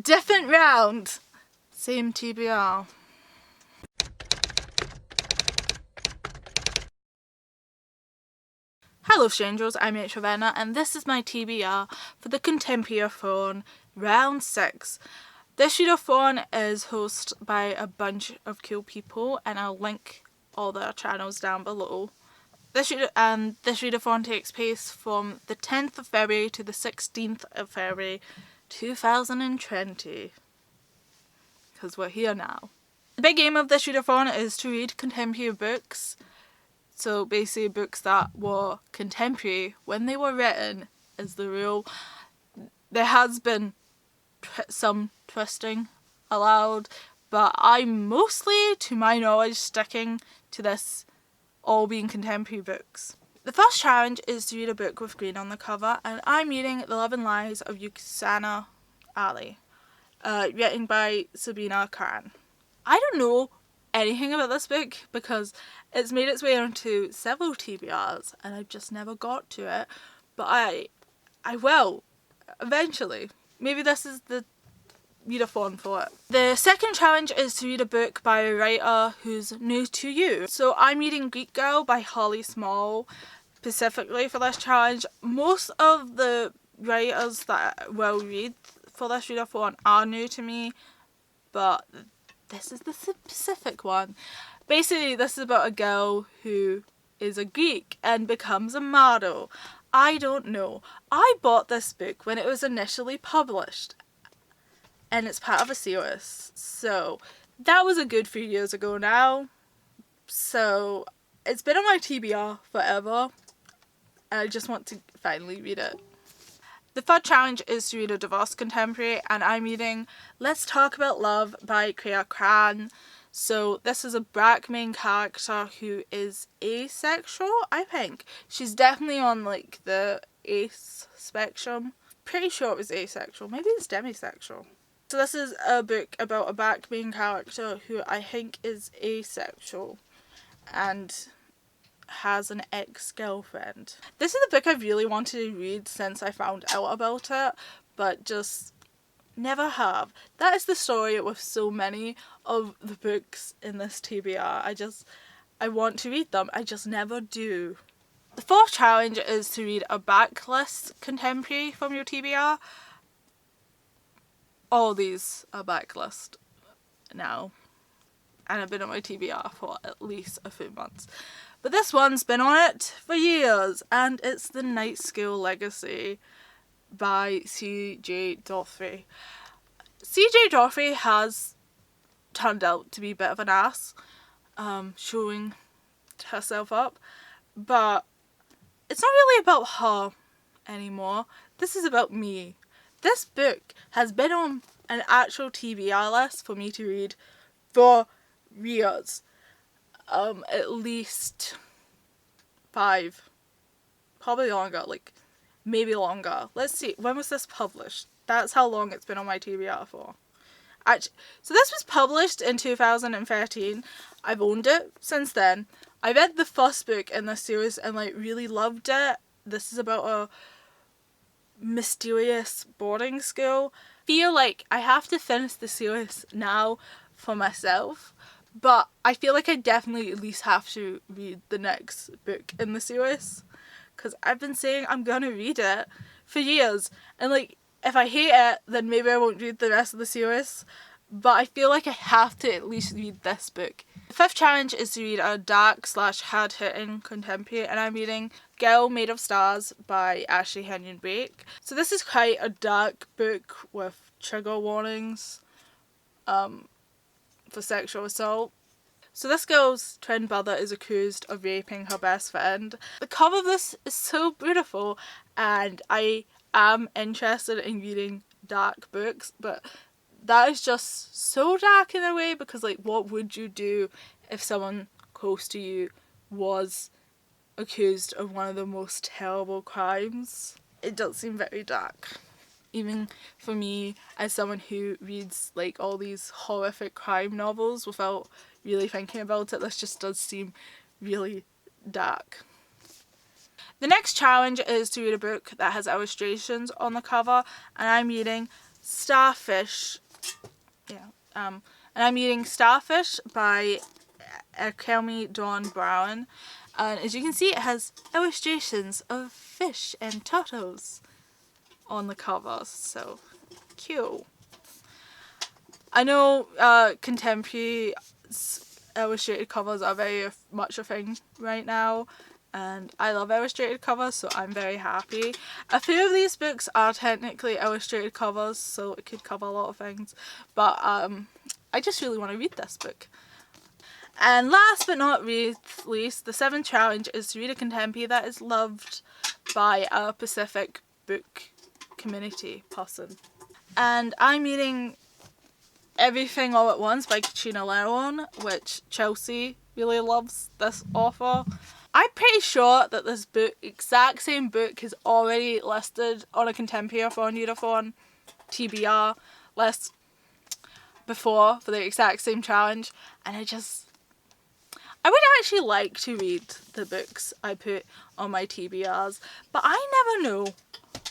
Different round, same TBR. Hello strangers, I'm Rukhsana and this is my TBR for the ContemporaryAthon round 6. This readathon is hosted by a bunch of cool people and I'll link all their channels down below. This readathon takes place from the 10th of February to the 16th of February 2020. Because we're here now. The big aim of this readathon is to read contemporary books. So basically books that were contemporary when they were written is the rule. There has been some twisting allowed, but I'm mostly, to my knowledge, sticking to this all being contemporary books. The first challenge is to read a book with green on the cover, and I'm reading The Love and Lies of Rukhsana Ali, written by Sabina Kann. I don't know anything about this book because it's made its way onto several TBRs and I've just never got to it, but I will eventually. Maybe this is the readathon for it. The second challenge is to read a book by a writer who's new to you. So I'm reading Geek by Smale specifically for this challenge. Most of the writers that I will read for this readathon are new to me, but this is the specific one. Basically, this is about a girl who is a geek and becomes a model. I don't know. I bought this book when it was initially published and it's part of a series. So that was a good few years ago now. So it's been on my TBR forever and I just want to finally read it. The third challenge is to read a divorce contemporary and I'm reading Let's Talk About Love by Kann. So this is a black main character who is asexual, I think. She's definitely on like the ace spectrum. Pretty sure it was asexual, maybe it's demisexual. So this is a book about a black main character who I think is asexual and has an ex-girlfriend. This is the book I've really wanted to read since I found out about it, but just never have. That is the story with so many of the books in this TBR. I want to read them, I just never do. The fourth challenge is to read a backlist contemporary from your TBR. All these are backlist now, and I've been on my TBR for at least a few months. But this one's been on it for years, and it's The Night School Legacy by C.J. Daughtery. C.J. Daughtery has turned out to be a bit of an ass, showing herself up, but it's not really about her anymore. This is about me. This book has been on an actual TBR list for me to read for years. At least 5. Probably longer, like maybe longer. Let's see, when was this published? That's how long it's been on my TBR for. Actually, so this was published in 2013. I've owned it since then. I read the first book in this series and like really loved it. This is about a mysterious boarding school. I feel like I have to finish the series now for myself, but I feel like I definitely at least have to read the next book in the series because I've been saying I'm gonna read it for years, and like if I hate it then maybe I won't read the rest of the series, but I feel like I have to at least read this book. The fifth challenge is to read a dark / hard-hitting contemporary, and I'm reading Girl Made of Stars by Ashley Henry Blake. So this is quite a dark book with trigger warnings for sexual assault. So this girl's twin brother is accused of raping her best friend. The cover of this is so beautiful and I am interested in reading dark books, but that is just so dark in a way because like what would you do if someone close to you was accused of one of the most terrible crimes? It does seem very dark. Even for me, as someone who reads like all these horrific crime novels without really thinking about it, this just does seem really dark. The next challenge is to read a book that has illustrations on the cover, and I'm reading Starfish. Yeah. And I'm reading Starfish by Akemi Brown. And as you can see, it has illustrations of fish and turtles on the covers. So cute. I know contemporary illustrated covers are very much a thing right now, and I love illustrated covers, so I'm very happy. A few of these books are technically illustrated covers, so it could cover a lot of things, but I just really want to read this book. And last but not least, the 7th challenge is to read a contemporary that is loved by a Pacific book community person. And I'm reading Everything All at Once by Katina, Leno, which Chelsea really loves this author. I'm pretty sure that this book, exact same book, is already listed on a ContemporaryAthon TBR list before for the exact same challenge, and I would actually like to read the books I put on my TBRs, but I never know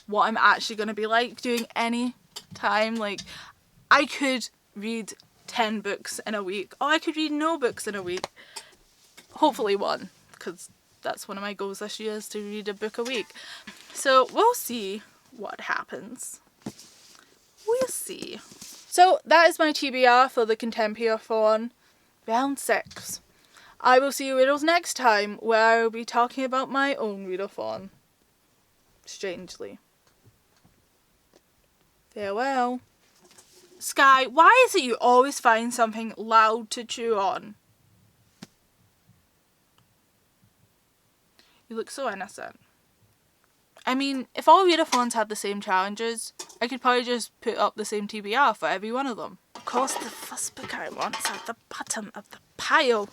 what I'm actually going to be like doing any time. Like, I could read 10 books in a week, or I could read no books in a week. Hopefully one, because that's one of my goals this year, is to read a book a week. So we'll see what happens. We'll see. So that is my TBR for the ContemporaryAthon round 6. I will see you riddles next time, where I will be talking about my own readathon. Strangely. Farewell. Sky, why is it you always find something loud to chew on? You look so innocent. I mean, if all readathons had the same challenges, I could probably just put up the same TBR for every one of them. Of course, the first book I want is at the bottom of the pile.